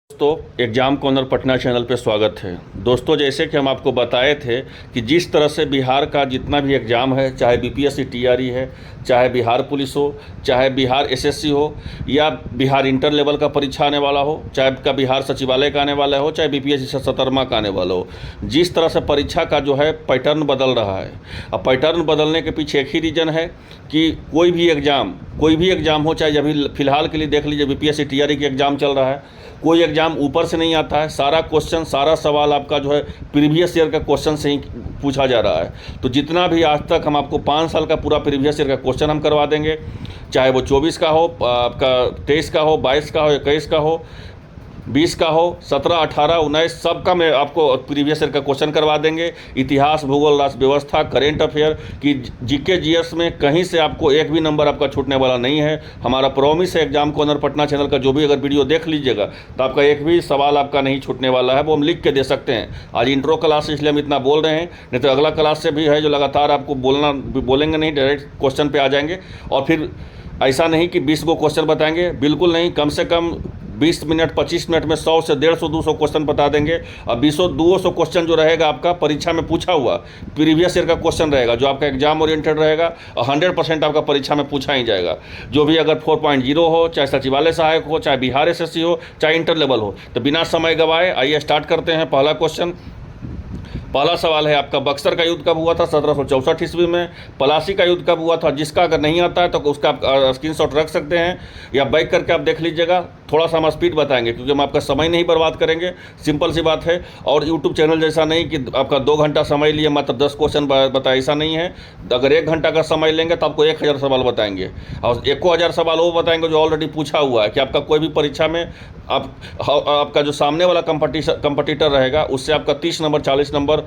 दोस्तों, exam corner Patna channel पे स्वागत है। दोस्तों, जैसे कि हम आपको बताए थे कि जिस तरह से बिहार का जितना भी एग्ज़ाम है, चाहे बीपीएससी टीआरई है, चाहे बिहार पुलिस हो, चाहे बिहार एसएससी हो, या बिहार इंटर लेवल का परीक्षा आने वाला हो, चाहे का बिहार सचिवालय का आने वाला हो, चाहे बीपीएससी से 17वां का आने वाला हो, जिस तरह से परीक्षा का जो है पैटर्न बदल रहा है। अब पैटर्न बदलने के पीछे एक ही रीज़न है कि कोई भी एग्ज़ाम हो, चाहे अभी फ़िलहाल के लिए देख लीजिए बीपीएससी टीआरई की एग्ज़ाम चल रहा है। कोई एग्ज़ाम ऊपर से नहीं आता है, सारा क्वेश्चन सारा सवाल आपका जो है प्रीवियस ईयर का क्वेश्चन से ही पूछा जा रहा है। तो जितना भी आज तक हम आपको 5 साल का पूरा प्रीवियस ईयर का क्वेश्चन हम करवा देंगे, चाहे वो 24 का हो, आपका 23 का हो, 22 का हो, 21 का हो, 20 का हो, 17, 18, 19 सब का मैं आपको प्रीवियस ईयर का क्वेश्चन करवा देंगे। इतिहास, भूगोल, राष्ट्र व्यवस्था, करेंट अफेयर की जीके जीएस में कहीं से आपको एक भी नंबर आपका छूटने वाला नहीं है। हमारा प्रॉमिस है एग्जाम कॉर्नर पटना चैनल का, जो भी अगर वीडियो देख लीजिएगा तो आपका एक भी सवाल आपका नहीं छूटने वाला है, वो हम लिख के दे सकते हैं। आज इंट्रो क्लास इसलिए हम इतना बोल रहे हैं, नहीं तो अगला क्लास से भी है जो लगातार आपको बोलेंगे नहीं, डायरेक्ट क्वेश्चन पर आ जाएंगे। और फिर ऐसा नहीं कि 20 को क्वेश्चन बताएंगे, बिल्कुल नहीं। कम से कम 20 मिनट 25 मिनट में 100 से 150 200 क्वेश्चन बता देंगे। और 200 क्वेश्चन जो रहेगा आपका परीक्षा में पूछा हुआ प्रीवियस ईयर का क्वेश्चन रहेगा, जो आपका एग्जाम ओरिएंटेड रहेगा और 100% आपका परीक्षा में पूछा ही जाएगा। जो भी अगर 4.0 हो, चाहे सचिवालय सहायक हो, चाहे बिहार एसएससी हो, चाहे इंटर लेवल हो। तो बिना समय गवाए आइए स्टार्ट करते हैं। पहला क्वेश्चन, पहला सवाल है आपका, बक्सर का युद्ध कब हुआ था? 1764 ईस्वी में। पलासी का युद्ध कब हुआ था? जिसका अगर नहीं आता है तो उसका आप स्क्रीनशॉट रख सकते हैं या बैक करके आप देख लीजिएगा। थोड़ा सा हम स्पीड बताएंगे क्योंकि हम आपका समय नहीं बर्बाद करेंगे, सिंपल सी बात है। और यूट्यूब चैनल जैसा नहीं कि आपका 2 घंटा समय लिए मात्र 10 क्वेश्चन बताए, ऐसा नहीं है। अगर 1 घंटा का समय लेंगे तो आपको 1000 सवाल बताएंगे, और 1000 सवाल वो बताएंगे जो ऑलरेडी पूछा हुआ है कि आपका कोई भी परीक्षा में आपका जो सामने वाला कंपटीटर रहेगा उससे आपका 30 नंबर 40 नंबर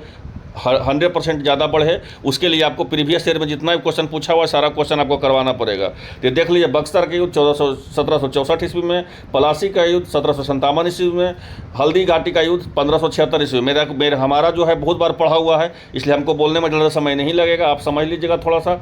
100% ज़्यादा बढ़े, उसके लिए आपको प्रीवियस ईयर में जितना भी क्वेश्चन पूछा हुआ है सारा क्वेश्चन आपको करवाना पड़ेगा। तो देख लीजिए, बक्सर का युद्ध 1764 ईस्वी में, पलासी का युद्ध 1757 ईस्वी में, हल्दी घाटी का युद्ध 1576 ईस्वी में। हमारा जो है बहुत बार पढ़ा हुआ है, इसलिए हमको बोलने में ज़्यादा समय नहीं लगेगा, आप समझ लीजिएगा थोड़ा सा।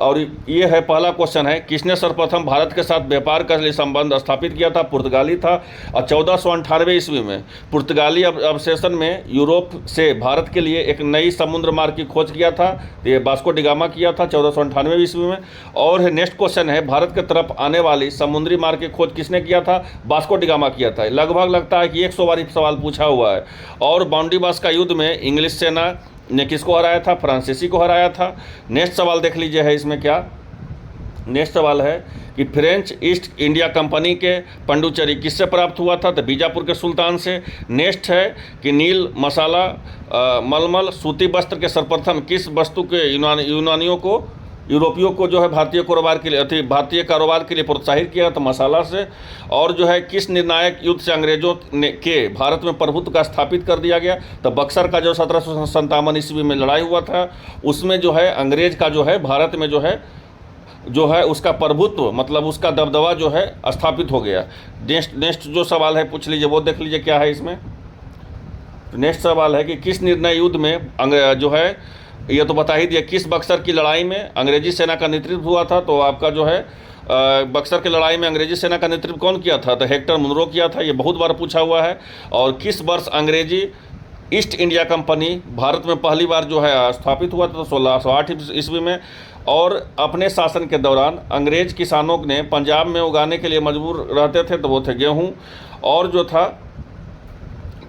और ये है पहला क्वेश्चन है, किसने सर्वप्रथम भारत के साथ व्यापार के लिए संबंध स्थापित किया था? पुर्तगाली था। और 1498 ईस्वी में पुर्तगाली अवशेषण में यूरोप से भारत के लिए एक नई समुद्र मार्ग की खोज किया था। ये वास्को डी गामा किया था 1498 ईस्वी में। और नेक्स्ट क्वेश्चन है, भारत के तरफ आने वाली समुद्री मार्ग की खोज किसने किया था? वास्को डी गामा किया था। लगभग लगता है कि 100 बार सवाल पूछा हुआ है। और बाउंडीबास का युद्ध में इंग्लिश सेना ने किसको हराया था? फ्रांसीसी को हराया था। नेक्स्ट सवाल देख लीजिए, है इसमें क्या? नेक्स्ट सवाल है कि फ्रेंच ईस्ट इंडिया कंपनी के पंडुचेरी किससे प्राप्त हुआ था? तो बीजापुर के सुल्तान से। नेक्स्ट है कि नील, मसाला, मलमल, सूती वस्त्र के सर्वप्रथम किस वस्तु के यूरोपियों को जो है भारतीय कारोबार के लिए प्रोत्साहित किया? तो मसाला से। और जो है किस निर्णायक युद्ध से अंग्रेजों के भारत में प्रभुत्व का स्थापित कर दिया गया? तो बक्सर का जो 1757 ईस्वी में लड़ाई हुआ था, उसमें जो है अंग्रेज का जो है भारत में जो है उसका प्रभुत्व, मतलब उसका दबदबा जो है स्थापित हो गया। नेक्स्ट जो सवाल है पूछ लीजिए, वो देख लीजिए क्या है इसमें। नेक्स्ट सवाल है कि किस निर्णय युद्ध में जो है, ये तो बता ही दिया, किस बक्सर की लड़ाई में अंग्रेजी सेना का नेतृत्व हुआ था? तो आपका जो है बक्सर की लड़ाई में अंग्रेजी सेना का नेतृत्व कौन किया था? तो हेक्टर मुनरो किया था। ये बहुत बार पूछा हुआ है। और किस वर्ष अंग्रेजी ईस्ट इंडिया कंपनी भारत में पहली बार जो है स्थापित हुआ था? तो 1608 ईस्वी में। और अपने शासन के दौरान अंग्रेज किसानों ने पंजाब में उगाने के लिए मजबूर रहते थे, तो वो थे गेहूँ। और जो था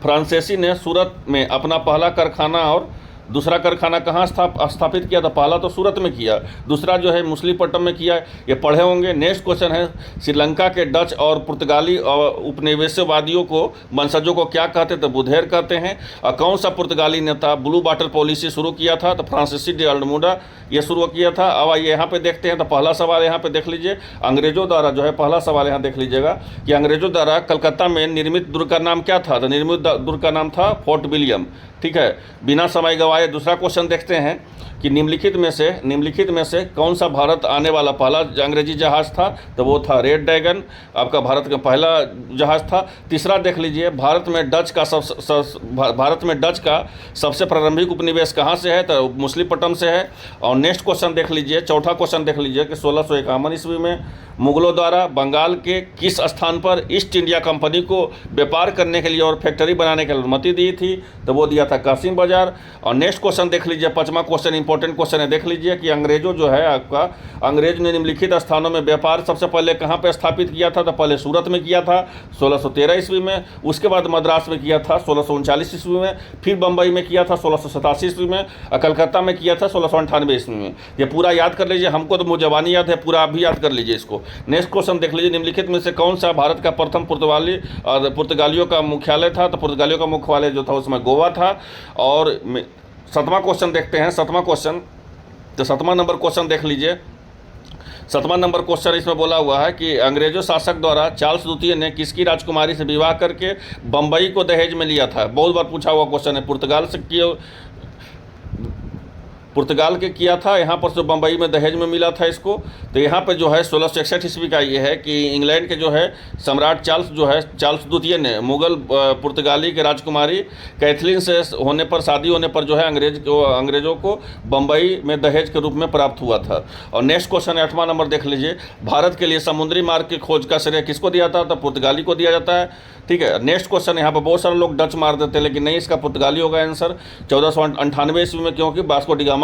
फ्रांसीसी ने सूरत में अपना पहला कारखाना और दूसरा कारखाना कहाँ स्थापित किया था? पहला तो सूरत में किया, दूसरा जो है मुसलीपट्टनम में किया। ये पढ़े होंगे। नेक्स्ट क्वेश्चन है, श्रीलंका के डच और पुर्तगाली उपनिवेशवादियों को वंशजों को क्या कहते थे? बुधेर कहते हैं। और कौन सा पुर्तगाली नेता ब्लू वाटर पॉलिसी शुरू किया था? तो फ्रांसिसी डे अल्डमुडा ये शुरू किया था। अब आइए यहाँ पे देखते हैं। तो पहला सवाल यहाँ पे देख लीजिए, अंग्रेजों द्वारा जो है, पहला सवाल यहाँ देख लीजिएगा कि अंग्रेजों द्वारा कलकत्ता में निर्मित दुर्ग का नाम क्या था? तो निर्मित दुर्ग का नाम था फोर्ट विलियम। ठीक है, बिना समय गवाए दूसरा क्वेश्चन देखते हैं कि निम्नलिखित में से कौन सा भारत आने वाला पहला अंग्रेजी जहाज़ था, तो वो था रेड ड्रैगन, आपका भारत का पहला जहाज़ था। तीसरा देख लीजिए, भारत में डच का सबसे प्रारंभिक उपनिवेश कहाँ से है, तो मछलीपट्टनम से है। और नेक्स्ट क्वेश्चन देख लीजिए, चौथा क्वेश्चन देख लीजिए कि 1651 ईस्वी में मुगलों द्वारा बंगाल के किस स्थान पर ईस्ट इंडिया कंपनी को व्यापार करने के लिए और फैक्ट्री बनाने की अनुमति दी थी, तो वो दिया था कासिम बाजार। और नेक्स्ट क्वेश्चन देख लीजिए, पांचवा क्वेश्चन इंपॉर्टेंट क्वेश्चन है, देख लीजिए कि अंग्रेजों जो है आपका, अंग्रेज ने निम्नलिखित स्थानों में व्यापार सबसे पहले कहाँ पर स्थापित किया था, तो पहले सूरत में किया था 1613 ईस्वी में, उसके बाद मद्रास में किया था 1639 ईस्वी में, फिर बम्बई में किया था 1687 ईस्वी में, और कलकत्ता में किया था 1698 ईस्वी में। ये पूरा याद कर लीजिए, हमको तो मुझे याद है, पूरा आप भी याद कर लीजिए इसको। नेक्स्ट क्वेश्चन देख लीजिए, निम्नलिखित में से कौन सा भारत का प्रथम पुर्तगालियों का मुख्यालय था, तो पुर्तगालियों का मुख्यालय जो था उसमें गोवा था। और सातवां क्वेश्चन देखते हैं, सातवां क्वेश्चन, तो सातवां नंबर क्वेश्चन देख लीजिए। सातवां नंबर क्वेश्चन इसमें बोला हुआ है कि अंग्रेजों शासक द्वारा चार्ल्स द्वितीय ने किसकी राजकुमारी से विवाह करके बम्बई को दहेज में लिया था। बहुत बार पूछा हुआ क्वेश्चन है, पुर्तगाल के किया था, यहाँ पर जो बम्बई में दहेज में मिला था इसको। तो यहाँ पर जो है 1661 ईस्वी का ये है कि इंग्लैंड के जो है सम्राट चार्ल्स द्वितीय ने मुगल पुर्तगाली के राजकुमारी कैथलीन से शादी होने पर जो है अंग्रेजों को बम्बई में दहेज के रूप में प्राप्त हुआ था। और नेक्स्ट क्वेश्चन 8वां नंबर देख लीजिए, भारत के लिए समुद्री मार्ग की खोज का श्रेय किसको दिया था, तो पुर्तगाली को दिया जाता है। ठीक है, नेक्स्ट क्वेश्चन, यहाँ पर बहुत सारे लोग डच मार देते हैं, लेकिन नहीं, इसका पुर्तगाली होगा आंसर 1498 ईस्वी में, क्योंकि वास्को डी गामा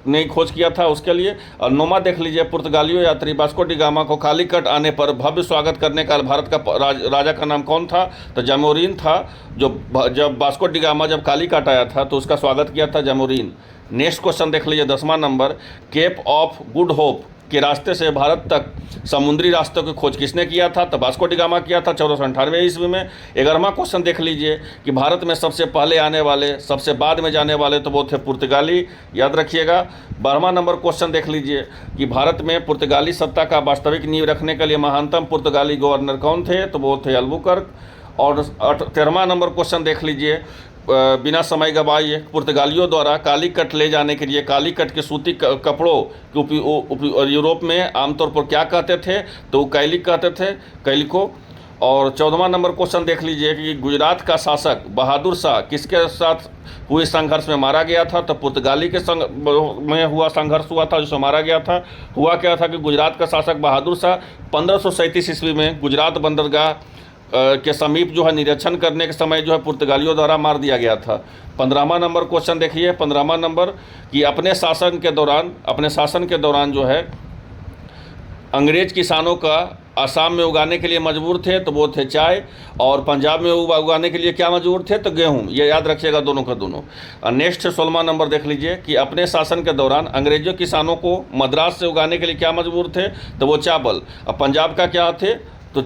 ने खोज किया था उसके लिए। और 9वां देख लीजिए, पुर्तगालियों यात्री वास्को डी गामा को कालीकट आने पर भव्य स्वागत करने का भारत का राजा का नाम कौन था, तो जामोरिन था। जब वास्को डी गामा जब कालीकट आया था तो उसका स्वागत किया था जामोरिन। नेक्स्ट क्वेश्चन देख लीजिए, 10वां नंबर, केप ऑफ गुड होप के रास्ते से भारत तक समुद्री रास्तों की खोज किसने किया था, तो वास्को डी गामा किया था 1498 ईस्वी में। 11वां क्वेश्चन देख लीजिए कि भारत में सबसे पहले आने वाले, सबसे बाद में जाने वाले, तो वो थे पुर्तगाली, याद रखिएगा। 12वां नंबर क्वेश्चन देख लीजिए कि भारत में पुर्तगाली सत्ता का वास्तविक नींव रखने के लिए महानतम पुर्तगाली गवर्नर कौन थे, तो वो थे अल्बुकर्क। और 13वां नंबर क्वेश्चन देख लीजिए, बिना समय गवाए पुर्तगालियों द्वारा कालीकट ले जाने के लिए कालीकट के सूती कपड़ों के यूरोप में आमतौर पर क्या कहते थे, तो कैलिक कहते थे, कैलिको। और 14वां नंबर क्वेश्चन देख लीजिए कि गुजरात का शासक बहादुर शाह किसके साथ हुए संघर्ष में मारा गया था, तो पुर्तगाली के संग में हुआ संघर्ष हुआ था जिसमें मारा गया था। हुआ क्या था कि गुजरात का शासक बहादुर शाह 1537 ईस्वी में गुजरात बंदरगाह के समीप जो है निरीक्षण करने के समय जो है पुर्तगालियों द्वारा मार दिया गया था। 15वां नंबर क्वेश्चन देखिए, 15वां नंबर कि अपने शासन के दौरान जो है अंग्रेज किसानों का आसाम में उगाने के लिए मजबूर थे, तो वो थे चाय, और पंजाब में उगाने के लिए क्या मजबूर थे, तो गेहूं। ये याद रखिएगा दोनों का दोनों। और नेक्स्ट 16वां नंबर देख लीजिए कि अपने शासन के दौरान अंग्रेजों किसानों को मद्रास से उगाने के लिए क्या मजबूर थे, तो वो चावल। और पंजाब का क्या थे, तो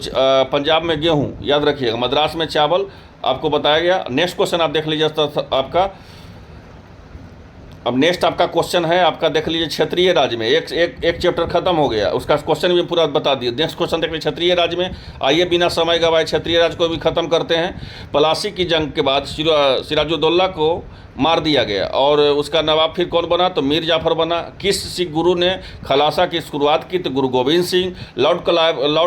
पंजाब में गेहूं, याद रखिएगा। मद्रास में चावल आपको बताया गया। नेक्स्ट क्वेश्चन आप देख लीजिए आपका, अब नेक्स्ट आपका क्वेश्चन है आपका, देख लीजिए क्षेत्रीय राज्य में, एक चैप्टर खत्म हो गया, उसका क्वेश्चन भी पूरा बता दिए। नेक्स्ट क्वेश्चन देख लीजिए क्षेत्रीय राज्य में। आइए बिना समय गवाए क्षेत्रीय राज्य को भी खत्म करते हैं। प्लासी की जंग के बाद सिराजुद्दौला को मार दिया गया और उसका नवाब फिर कौन बना, तो मीर जाफर बना। किस सिख गुरु ने खलासा की शुरुआत की, तो गुरु गोविंद सिंह। लॉर्ड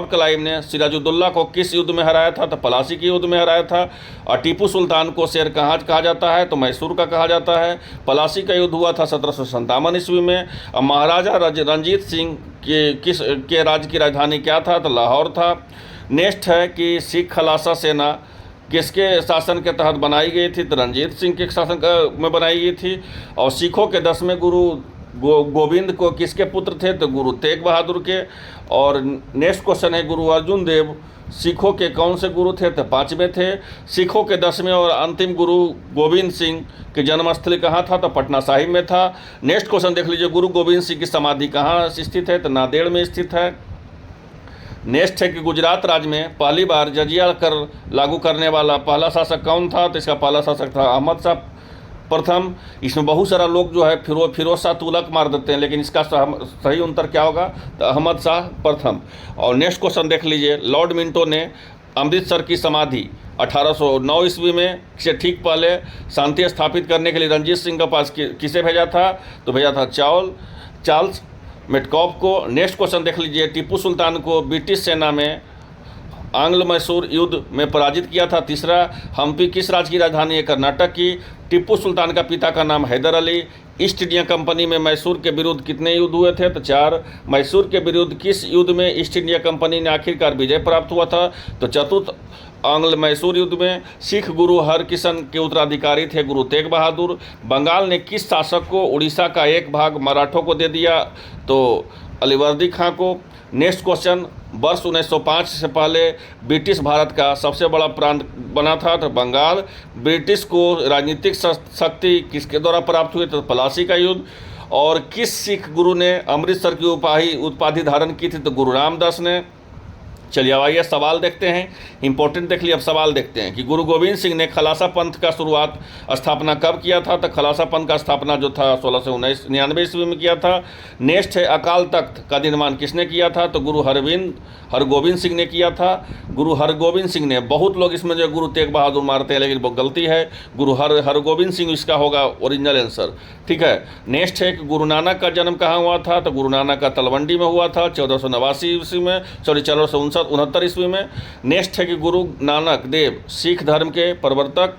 क्लाइव ने सिराजुद्दौला को किस युद्ध में हराया था, तो प्लासी के युद्ध में हराया था। और टीपू सुल्तान को शेर कहाँ कहा जाता है, तो मैसूर का कहा जाता है। प्लासी का युद्ध हुआ था 1757 ईस्वी में। और महाराजा रणजीत सिंह के राज्य की राजधानी क्या था, तो लाहौर था। नेक्स्ट है कि सिख खलासा सेना किसके शासन के तहत बनाई गई थी, तो रणजीत सिंह के शासन में बनाई गई थी। और सिखों के 10वें गुरु गोविंद को किसके पुत्र थे, तो गुरु तेग बहादुर के। और नेक्स्ट क्वेश्चन है गुरु अर्जुन देव सिखों के कौन से गुरु थे, तो 5वें थे। सिखों के 10वें और अंतिम गुरु गोविंद सिंह की जन्मस्थली कहाँ था, तो पटना साहिब में था। नेक्स्ट क्वेश्चन देख लीजिए, गुरु गोविंद सिंह की समाधि कहाँ स्थित है, तो नांदेड़ में स्थित है। नेक्स्ट है कि गुजरात राज्य में पहली बार जजिया कर लागू करने वाला पहला शासक कौन था, तो इसका पहला शासक था अहमद शाह प्रथम। इसमें बहुत सारा लोग जो है फिरोज शाह तुगलक मार देते हैं, लेकिन इसका सही उत्तर क्या होगा, तो अहमद शाह प्रथम। और नेक्स्ट क्वेश्चन देख लीजिए, लॉर्ड मिंटो ने अमृतसर की समाधि 1809 ईस्वी में से ठीक पहले शांति स्थापित करने के लिए रंजीत सिंह के पास किसे भेजा था? तो भेजा था चार्ल्स मेटकॉफ को। नेक्स्ट क्वेश्चन देख लीजिए, टीपू सुल्तान को ब्रिटिश सेना में आंग्ल मैसूर युद्ध में पराजित किया था। तीसरा, हम्पी किस राज्य की राजधानी है? कर्नाटक की। टीपू सुल्तान का पिता का नाम Haidar Ali. East India company में मैसूर के विरुद्ध कितने युद्ध हुए थे? तो 4। मैसूर के विरुद्ध किस युद्ध में ईस्ट इंडिया कंपनी ने आखिरकार विजय प्राप्त हुआ था? तो चतुर्थ आंग्ल मैसूर युद्ध में। सिख गुरु हरकिशन के उत्तराधिकारी थे गुरु तेग बहादुर। बंगाल ने किस शासक को उड़ीसा का एक भाग मराठों को दे दिया? तो अलीवर्दी खां को। नेक्स्ट क्वेश्चन, वर्ष 1905 से पहले ब्रिटिश भारत का सबसे बड़ा प्रांत बना था? तो बंगाल। ब्रिटिश को राजनीतिक शक्ति किसके द्वारा प्राप्त हुई? तो प्लासी का युद्ध। और किस सिख गुरु ने अमृतसर की उपाधि धारण की थी? तो गुरु रामदास ने। चलिए अब आइए सवाल देखते हैं, इंपॉर्टेंट देख लिए। अब सवाल देखते हैं कि गुरु गोविंद सिंह ने खलासा पंथ का स्थापना कब किया था? तो खलासा पंथ का स्थापना जो था 1699 ईस्वी में किया था। नेक्स्ट है, अकाल तख्त का निर्माण किसने किया था? तो गुरु हरगोविंद सिंह ने किया था। गुरु हरगोविंद सिंह ने, बहुत लोग इसमें जो गुरु तेग बहादुर मारते हैं लेकिन वो गलती है, गुरु हरगोविंद सिंह इसका होगा ओरिजिनल आंसर। ठीक है। नेक्स्ट है कि गुरु नानक का जन्म कहाँ हुआ था? तो गुरु नानक का तलवंडी में हुआ था 1489 ईस्वी में, 1469 ईस्वी में। नेक्स्ट है कि गुरु नानक देव सिख धर्म के प्रवर्तक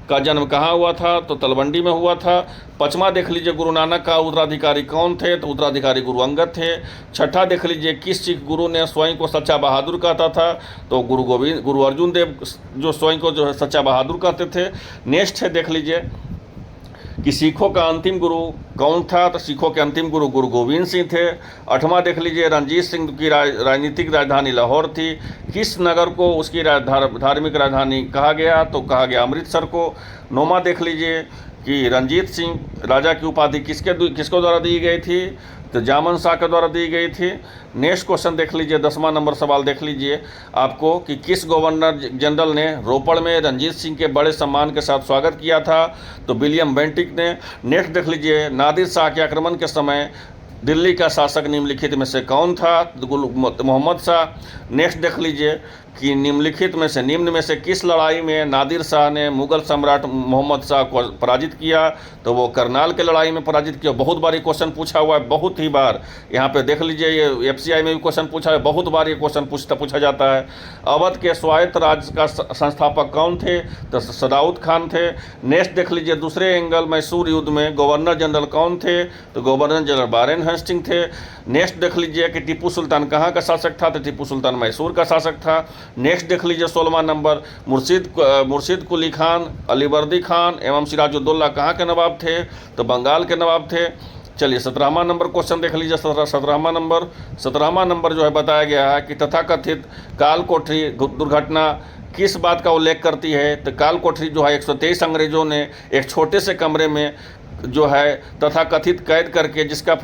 का जन्म कहाँ हुआ था? तो तलवंडी में हुआ था। 5वां देख लीजिए, गुरु नानक का उत्तराधिकारी कौन थे? तो उत्तराधिकारी गुरु अंगद थे। 6ठा देख लीजिए, किस सिख गुरु ने स्वयं को सच्चा बहादुर कहता था? तो गुरु अर्जुन देव जो स्वयं को जो है सच्चा बहादुर कहते थे। नेक्स्ट है देख लीजिए कि सिखों का अंतिम गुरु कौन था? तो सिखों के अंतिम गुरु गुरु गोविंद सिंह थे। 8वां देख लीजिए, रणजीत सिंह की राजनीतिक राजधानी लाहौर थी। किस नगर को उसकी धार्मिक राजधानी कहा गया? तो कहा गया अमृतसर को। 9वां देख लीजिए कि रणजीत सिंह राजा की उपाधि किसको द्वारा दी गई थी? तो जामन शाह के द्वारा दी गई थी। नेक्स्ट क्वेश्चन देख लीजिए, 10वां नंबर सवाल देख लीजिए आपको कि किस गवर्नर जनरल ने रोपड़ में रणजीत सिंह के बड़े सम्मान के साथ स्वागत किया था? तो विलियम बेंटिक ने। नेक्स्ट देख लीजिए, नादिर शाह के आक्रमण के समय दिल्ली का शासक निम्नलिखित में से कौन था? तो मोहम्मद शाह। नेक्स्ट देख लीजिए कि निम्न में से किस लड़ाई में नादिर शाह ने मुगल सम्राट मोहम्मद शाह को पराजित किया? तो वो करनाल के लड़ाई में पराजित किया। बहुत बार ये क्वेश्चन पूछा हुआ है, बहुत ही बार। यहाँ पे देख लीजिए, ये FCI में भी क्वेश्चन पूछा है, बहुत बार ये क्वेश्चन पूछा जाता है। अवध के स्वायत्त राज्य का संस्थापक कौन थे? तो सदाउद खान थे। नेक्स्ट देख लीजिए, दूसरे एंगल मैसूर युद्ध में गवर्नर जनरल कौन थे? तो गवर्नर जनरल वारेन हेस्टिंग थे। नेक्स्ट देख लीजिए कि टीपू सुल्तान कहाँ का शासक था? तो टीपू सुल्तान मैसूर का शासक था। नेक्स्ट देख लीजिए 16वां नंबर, मुर्शिद कुली खान, अलीवर्दी खान एवं सिराजुद्दौला कहाँ के नवाब थे? तो बंगाल के नवाब थे। चलिए 17वां नंबर क्वेश्चन देख लीजिए। 17वां नंबर जो है बताया गया है कि तथाकथित काल कोठरी दुर्घटना किस बात का उल्लेख करती है? तो काल कोठरी जो है 123 अंग्रेजों ने एक छोटे से कमरे में जो है तथाकथित कैद करके, जिसका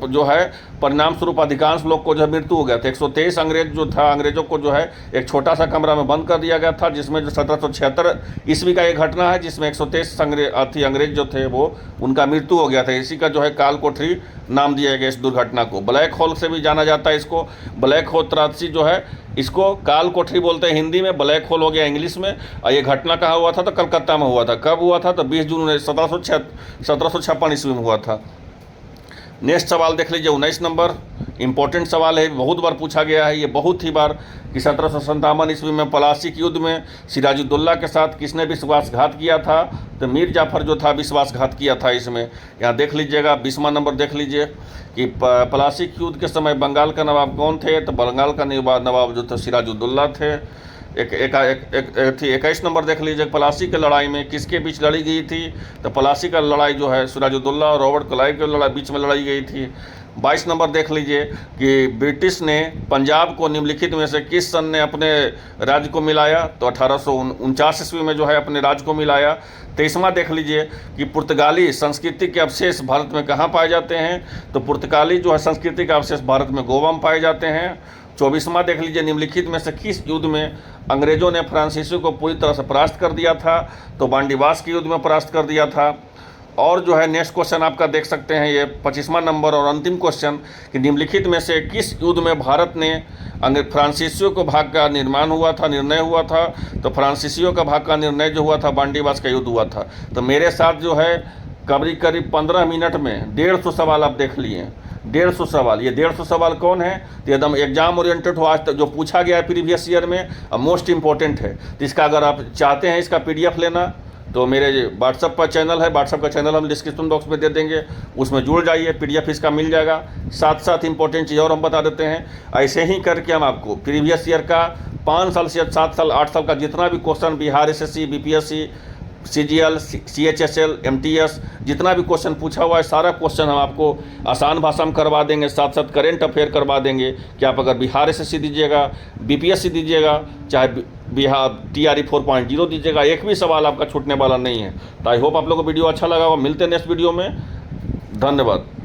जो है परिणाम स्वरूप अधिकांश लोग को जो है मृत्यु हो गया था। 123 अंग्रेजों को जो है एक छोटा सा कमरा में बंद कर दिया गया था, जिसमें जो 1776 ईस्वी का एक घटना है जिसमें 123 अंग्रेज जो थे वो उनका मृत्यु हो गया था। इसी का जो है काल कोठरी नाम दिया गया इस दुर्घटना को। ब्लैक होल से भी जाना जाता है इसको। ब्लैक होल त्रासदी जो है इसको काल कोठरी बोलते हैं हिंदी में, ब्लैक होल हो गया इंग्लिश में। और ये घटना कहाँ हुआ था? तो कलकत्ता में हुआ था। कब हुआ था? तो 20 जून 1756 ईस्वी में हुआ था। नेक्स्ट सवाल देख लीजिए 19 नंबर, इंपॉर्टेंट सवाल है, बहुत बार पूछा गया है ये, बहुत ही बार कि 1757 ईस्वी में प्लासी के युद्ध में सिराजुद्दौला के साथ किसने विश्वासघात किया था? तो मीर जाफर जो था विश्वासघात किया था इसमें। यहाँ देख लीजिएगा 20वां नंबर देख लीजिए कि प्लासी के युद्ध के समय बंगाल का नवाब कौन थे? तो बंगाल का नवाब जो था सिराजुद्दौला थे। 21 नंबर देख लीजिए, प्लासी की लड़ाई में किसके बीच लड़ी गई थी? तो प्लासी का लड़ाई जो है सिराजुद्दौला और रॉबर्ट क्लाइव के बीच में लड़ी गई थी। 22 नंबर देख लीजिए कि ब्रिटिश ने पंजाब को निम्नलिखित में से किस सन ने अपने राज्य को मिलाया? तो 1849 ईस्वी में जो है अपने राज्य को मिलाया। 23वां देख लीजिए कि पुर्तगाली संस्कृति के अवशेष भारत में कहाँ पाए जाते हैं? तो पुर्तगाली जो है संस्कृति के अवशेष भारत में गोवा में पाए जाते हैं। 24वां देख लीजिए, निम्नलिखित में से किस युद्ध में अंग्रेजों ने फ्रांसीसी को पूरी तरह से परास्त कर दिया था? तो बांडीवास के युद्ध में परास्त कर दिया था। और जो है नेक्स्ट क्वेश्चन आपका देख सकते हैं, ये 25वां नंबर और अंतिम क्वेश्चन कि निम्नलिखित में से किस युद्ध में भारत ने फ्रांसीसियों को भाग का निर्माण हुआ था, निर्णय हुआ था। तो फ्रांसीसियों का भाग का निर्णय जो हुआ था बांडीवास का युद्ध हुआ था। तो मेरे साथ जो है करीब 15 मिनट में 150 सवाल आप देख लिए हैं। 150 सवाल, ये 150 सवाल कौन है, तो एकदम एग्जाम ओरिएंटेड हो। आज तक जो पूछा गया है प्रीवियस ईयर में मोस्ट इंपॉर्टेंट है। तो इसका अगर आप चाहते हैं इसका PDF लेना तो मेरे व्हाट्सअप पर चैनल है, व्हाट्सअप का चैनल हम डिस्क्रिप्शन बॉक्स में दे देंगे, उसमें जुड़ जाइए, PDF इसका मिल जाएगा। साथ साथ इंपॉर्टेंट चीज़ और हम बता देते हैं, ऐसे ही करके हम आपको प्रीवियस ईयर का 5 साल से 7 साल 8 साल का जितना भी question Bihar SSC BPSC CGL CHSL MTS जितना भी क्वेश्चन पूछा हुआ है सारा क्वेश्चन हम आपको आसान भाषा में करवा देंगे। साथ साथ करेंट अफेयर करवा देंगे कि आप अगर बिहार SSC दीजिएगा, BPSC दीजिएगा, चाहे बिहार TRE 4.0 दीजिएगा, एक भी सवाल आपका छूटने वाला नहीं है। तो आई होप आप लोगों को वीडियो अच्छा लगा होगा। मिलते हैं नेक्स्ट वीडियो में। धन्यवाद।